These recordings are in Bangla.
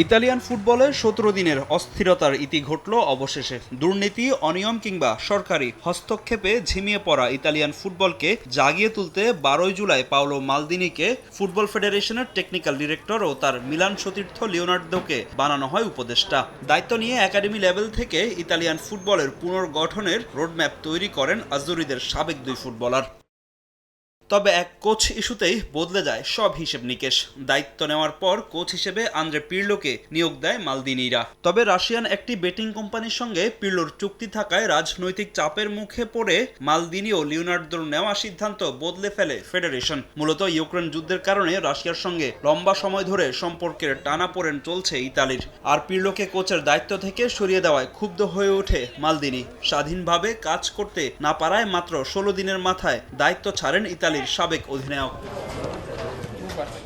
ইতালিয়ান ফুটবলে ১৭ দিনের অস্থিরতার ইতি ঘটল অবশেষে। দুর্নীতি, অনিয়ম কিংবা সরকারি হস্তক্ষেপে ঝিমিয়ে পড়া ইতালিয়ান ফুটবলকে জাগিয়ে তুলতে ১২ জুলাই পাওলো মালদিনিকে ফুটবল ফেডারেশনের টেকনিক্যাল ডিরেক্টর ও তার মিলান সতীর্থ লিওনার্দোকে বানানো হয় উপদেষ্টা। দায়িত্ব নিয়ে একাডেমি লেভেল থেকে ইতালিয়ান ফুটবলের পুনর্গঠনের রোডম্যাপ তৈরি করেন আজুরিদের সাবেক দুই ফুটবলার। তবে এক কোচ ইস্যুতেই বদলে যায় সব হিসেব নিকেশ। দায়িত্ব নেওয়ার পর কোচ হিসেবে আন্দ্রে পিরলোকে নিয়োগ দেয় মালদিনিরা। তবে রাশিয়ান একটি বেটিং কোম্পানির সঙ্গে পিরলোর চুক্তি থাকায় রাজনৈতিক চাপের মুখে পড়ে মালদিনি ও লিওনার্দোর নেওয়া সিদ্ধান্ত বদলে ফেলে ফেডারেশন। মূলত ইউক্রেন যুদ্ধের কারণে রাশিয়ার সঙ্গে লম্বা সময় ধরে সম্পর্কের টানাপোড়েন চলছে ইতালির। আর পিরলোকে কোচের দায়িত্ব থেকে সরিয়ে দেওয়ায় ক্ষুব্ধ হয়ে ওঠে মালদিনি। স্বাধীনভাবে কাজ করতে না পারায় মাত্র ১৬ দিনের মাথায় দায়িত্ব ছাড়েন ইতালির সাবেক অধিনায়ক।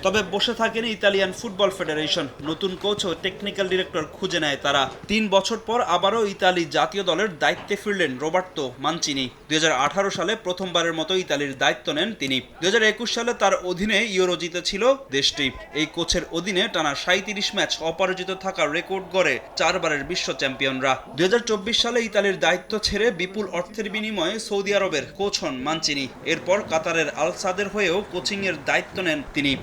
তবে বসে থাকেন ইতালিয়ান ফুটবল ফেডারেশন। নতুন কোচ ও টেকনিক্যাল ডিরেক্টর খুঁজে নেয় তারা। ৩ বছর পর আবারও ইতালি জাতীয় দলের দায়িত্বে ফিরলেন রোবার্তো মানচিনি। ২০১৮ সালে প্রথমবারের মতো ইতালির দায়িত্ব নেন তিনি। ২০২১ সালে তার অধীনে ইউরো জিতেছিল দেশটি। এই কোচের অধীনে টানা ৩৭ ম্যাচ অপরাজিত থাকার রেকর্ড গড়ে ৪ বারের বিশ্ব চ্যাম্পিয়নরা। ২০২৪ সালে ইতালির দায়িত্ব ছেড়ে বিপুল অর্থের বিনিময়ে সৌদি আরবের কোচ হন মানচিনি। এরপর কাতারের আল সাদের হয়েও কোচিংয়ের দায়িত্ব নেন তিনি।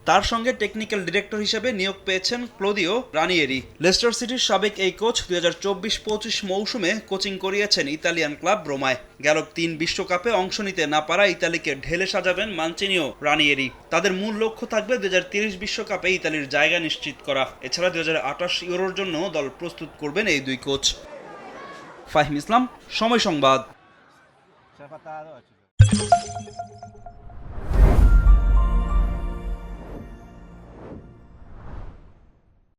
তার সঙ্গে টেকনিক্যাল ডিরেক্টর হিসেবে নিয়োগ পেয়েছেন ক্লদিও রানিয়েরি। লেস্টার সিটির সাবেক এই কোচ ২০২৪-২৫ মৌসুমে কোচিং করিয়েছেন ইতালিয়ান ক্লাব রোমায়। গেল ৩ বিশ্বকাপে অংশ নিতে না পারা ইতালিকে ঢেলে সাজাবেন মানচিনি ও রানিয়েরি। তাদের মূল লক্ষ্য থাকবে ২০৩০ বিশ্বকাপে ইতালির জায়গা নিশ্চিত করা। এছাড়া ২০২৮ ইউরোর জন্য দল প্রস্তুত করবেন এই দুই কোচ। ফাহিম ইসলাম, সময় সংবাদ।